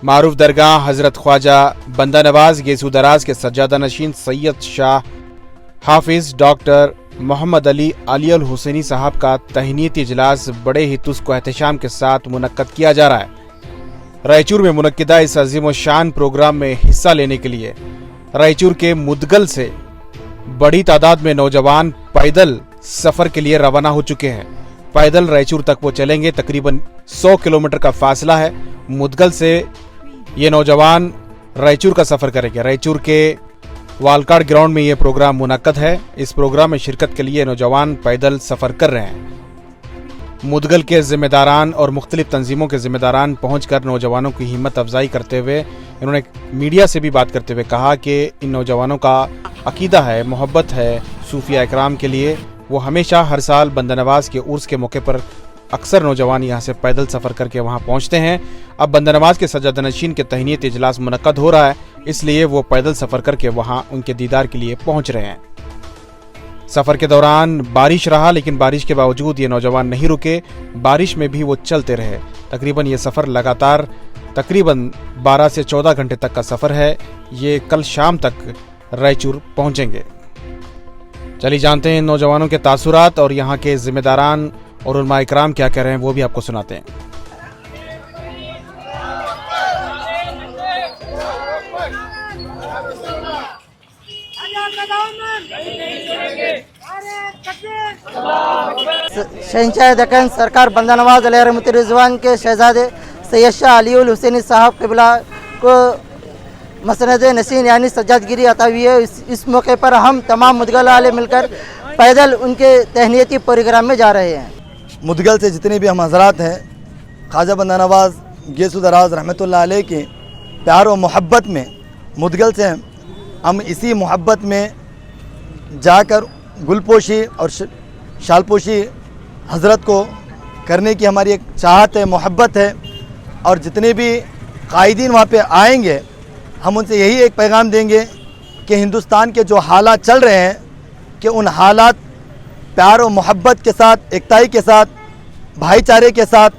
मारूफ दरगाह हजरत ख्वाजा बंदा नवाज गेसू दराज के सज्जादा नशीन सैयद शाह हाफिज डॉक्टर मोहम्मद अली अल हुसैनी साहब का तहनीती इजलास बड़े ही तुस्को एहतशाम के साथ मुनक्कद किया जा रहा है। रायचूर में मुनक्किदा इस अजीम शान प्रोग्राम में हिस्सा लेने के लिए रायचूर के मुदगल से बड़ी तादाद में नौजवान पैदल सफर के लिए रवाना हो चुके हैं। पैदल रायचूर तक वो चलेंगे। तकरीबन 100 किलोमीटर का फासला है। मुदगल से ये नौजवान रायचूर का सफर करेंगे। रायचूर के वालकाड़ ग्राउंड में ये प्रोग्राम मुनक्कद है। इस प्रोग्राम में शिरकत के लिए नौजवान पैदल सफर कर रहे हैं। मुदगल के जिम्मेदारान और मुख्तलिफ तंजीमों के जिम्मेदारान पहुंचकर नौजवानों की हिम्मत अफजाई करते हुए इन्होंने मीडिया से भी बात करते हुए कहा कि इन नौजवानों का अकीदा है, मोहब्बत है सूफिया इकराम के लिए। वो हमेशा हर साल बंदा नवाज के उर्स के मौके पर अक्सर नौजवान यहाँ से पैदल सफ़र करके वहाँ पहुँचते हैं। अब बंदा नवाज के सज्जादा नशीन के तहनीत इजलास मुनक्कद हो रहा है, इसलिए वो पैदल सफ़र करके वहाँ उनके दीदार के लिए पहुँच रहे हैं। सफ़र के दौरान बारिश रहा, लेकिन बारिश के बावजूद ये नौजवान नहीं रुके। बारिश में भी वो चलते रहे। तकरीबन ये सफ़र लगातार तकरीबन 12 से 14 घंटे तक का सफ़र है। ये कल शाम तक रायचूर पहुँचेंगे। चलिए जानते हैं इन नौजवानों के तासुरात और यहाँ के जिम्मेदारान और उलमा इकराम क्या कह रहे हैं, वो भी आपको सुनाते हैं। शहंशाह दक्कन सरकार बंदा नवाज अलैहि रहमतुर रिज़वान के शहजादे सैयद शाह अली उल हुसैनी साहब क़िबला को मसनद नशीन यानी सज्जादगिरी अता हुई है। इस मौके पर हम तमाम मुदगल वाले मिलकर पैदल उनके तहनीती प्रोग्राम में जा रहे हैं। मुदगल से जितने भी हम हजरात हैं, ख्वाजा बंदा नवाज गेसू दराज रहमतुल्लाह अलैह के प्यार और मोहब्बत में मुदगल से हम इसी मोहब्बत में जाकर गुलपोशी और शालपोशी हजरत को करने की हमारी एक चाहत है, मोहब्बत है। और जितने भी कायदीन वहाँ पे आएंगे, हम उनसे यही एक पैगाम देंगे कि हिंदुस्तान के जो हालात चल रहे हैं कि उन हालात प्यार और मोहब्बत के साथ, एकताई के साथ, भाईचारे के साथ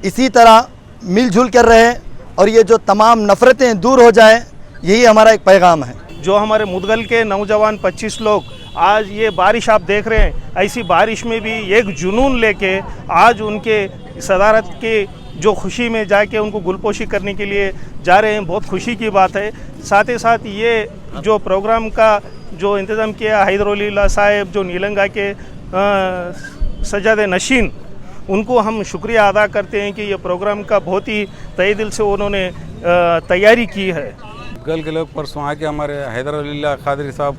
इसी तरह मिलजुल कर रहे और ये जो तमाम नफ़रतें दूर हो जाएं, यही हमारा एक पैगाम है। जो हमारे मुदगल के नौजवान 25 लोग आज ये बारिश आप देख रहे हैं, ऐसी बारिश में भी एक जुनून लेके आज उनके सदारत के जो खुशी में जाके उनको गुलपोशी करने के लिए जा रहे हैं, बहुत खुशी की बात है। साथ ही साथ ये जो प्रोग्राम का जो इंतज़ाम किया हैदरुल्लाह साहब जो नीलंगा के सज्जादे नशीन, उनको हम शुक्रिया अदा करते हैं कि ये प्रोग्राम का बहुत ही तहे दिल से उन्होंने तैयारी की है। कल के लोग परसों आके हमारे हैदरुल्लाह कादरी साहब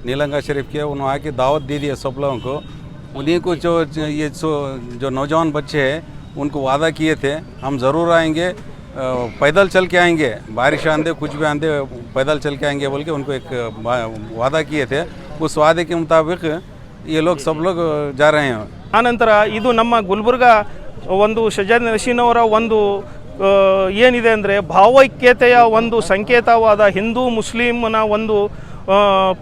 नीलंगा शरीफ किया, उन्होंने आके दावत दे दिया सब लोगों को। उन्हीं को जो नौजवान बच्चे हैं उनको वादा किए थे हम ज़रूर आएंगे, पैदल चल के आएंगे, बारिश आंधे कुछ भी आंधे पैदल चल के आएंगे बोल के उनको एक वादा किए थे। उस वादे के मुताबिक ये लोग सब लोग जा रहे हैं। ಆನಂತರ ಇದು ನಮ್ಮ ಗುಲ್ಬರ್ಗ ಒಂದು ಸಜ್ಜಾದ ನಶೀನ್ ಅವರ ಒಂದು ಏನಿದೆ ಅಂದರೆ ಭಾವೈಕ್ಯತೆಯ ಒಂದು ಸಂಕೇತವಾದ ಹಿಂದೂ ಮುಸ್ಲಿಮ್ನ ಒಂದು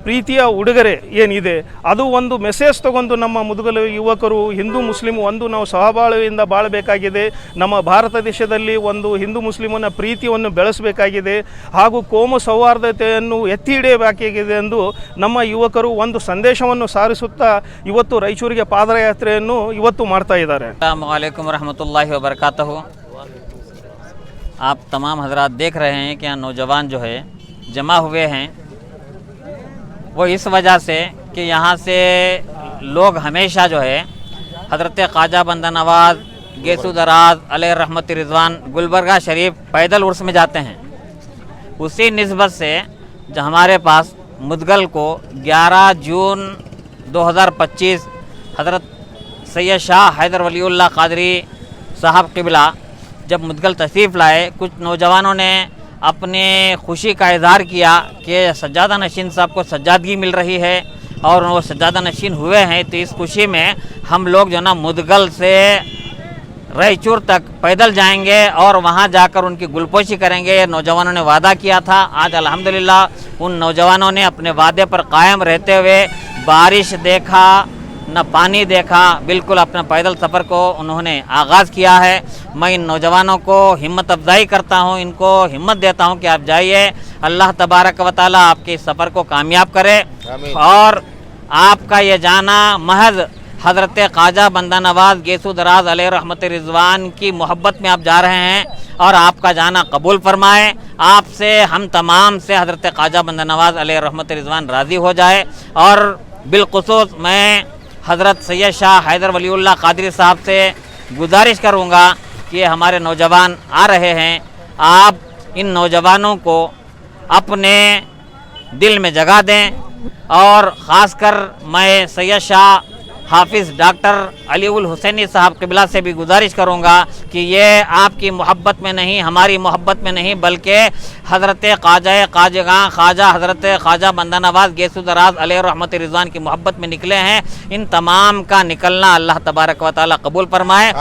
ಪ್ರೀತಿಯ ಉಡುಗೊರೆ ಏನಿದೆ ಅದು ಒಂದು ಮೆಸೇಜ್ ತಗೊಂಡು ನಮ್ಮ ಮುದುಗಲು ಯುವಕರು ಹಿಂದೂ ಮುಸ್ಲಿಂ ಒಂದು ನಾವು ಸಹಬಾಳ್ವೆಯಿಂದ ಬಾಳಬೇಕಾಗಿದೆ, ನಮ್ಮ ಭಾರತ ದೇಶದಲ್ಲಿ ಒಂದು ಹಿಂದೂ ಮುಸ್ಲಿಮನ ಪ್ರೀತಿಯನ್ನು ಬೆಳೆಸಬೇಕಾಗಿದೆ ಹಾಗೂ ಕೋಮು ಸೌಹಾರ್ದತೆಯನ್ನು ಎತ್ತಿ ಹಿಡಿಯಬೇಕಾಗಿದೆ ಎಂದು ನಮ್ಮ ಯುವಕರು ಒಂದು ಸಂದೇಶವನ್ನು ಸಾರಿಸುತ್ತಾ ಇವತ್ತು ರಾಯಚೂರಿಗೆ ಪಾದಯಾತ್ರೆಯನ್ನು ಇವತ್ತು ಮಾಡ್ತಾ ಇದ್ದಾರೆ। अस्सलामु अलैकुम रहमतुल्लाहि व बरकातहू। आप तमाम हजरात देख रहे हैं कि यहाँ नौजवान जो है जमा हुए हैं, वो इस वजह से कि यहाँ से लोग हमेशा जो है हज़रत ख्वाजा बंदा नवाज गेसू दराज अलैहि रहमत रिज़वान गुलबर्गा शरीफ पैदल उर्स में जाते हैं। उसी निस्बत से जो हमारे पास मुदगल को 11 जून 2025 हज़रत सैयद शाह हैदर वलीउल्लाह कादरी साहब क़िबला जब मुदगल तशरीफ़ लाए, कुछ नौजवानों ने अपने खुशी का इजहार किया कि सज्जादा नशीन साहब को सज्जादगी मिल रही है और वो सज्जादा नशीन हुए हैं। तो इस खुशी में हम लोग जो ना मुदगल से रायचूर तक पैदल जाएंगे और वहाँ जाकर उनकी गुलपोशी करेंगे। नौजवानों ने वादा किया था, आज अल्हम्दुलिल्लाह उन नौजवानों ने अपने वादे पर कायम रहते हुए बारिश देखा, न पानी देखा, बिल्कुल अपना पैदल सफ़र को उन्होंने आगाज़ किया है। मैं इन नौजवानों को हिम्मत अफजाई करता हूँ, इनको हिम्मत देता हूँ कि आप जाइए, अल्लाह तबारक व तआला आपके इस सफ़र को कामयाब करे और आपका ये जाना महज हज़रत ख्वाजा बंदा नवाज़ गेसू दराज अलैहि रहमत रिज़वान की मोहब्बत में आप जा रहे हैं और आपका जाना कबूल फरमाए। आपसे हम तमाम से हज़रत ख्वाजा बंदा नवाज़ अलैहि रहमत रिज़वान राज़ी हो जाए। और बिलखुसूस मैं हज़रत सैयद शाह हैदर वलीउल्लाह क़ादरी साहब से गुजारिश करूँगा कि हमारे नौजवान आ रहे हैं, आप इन नौजवानों को अपने दिल में जगह दें। और ख़ासकर मैं सैयद शाह हाफिज़ डॉक्टर अलीउल हुसैनी साहब क़िबला से भी गुजारिश करूँगा कि ये आपकी मोहब्बत में नहीं, हमारी मोहब्बत में नहीं, बल्कि हज़रत ख्वाजा हज़रत ख्वाजा बंदा नवाज़ गेसू दराज अलैहि रहमत रिज़वान की मोहब्बत में निकले हैं। इन तमाम का निकलना अल्लाह तबारक व तआला कबूल फरमाए।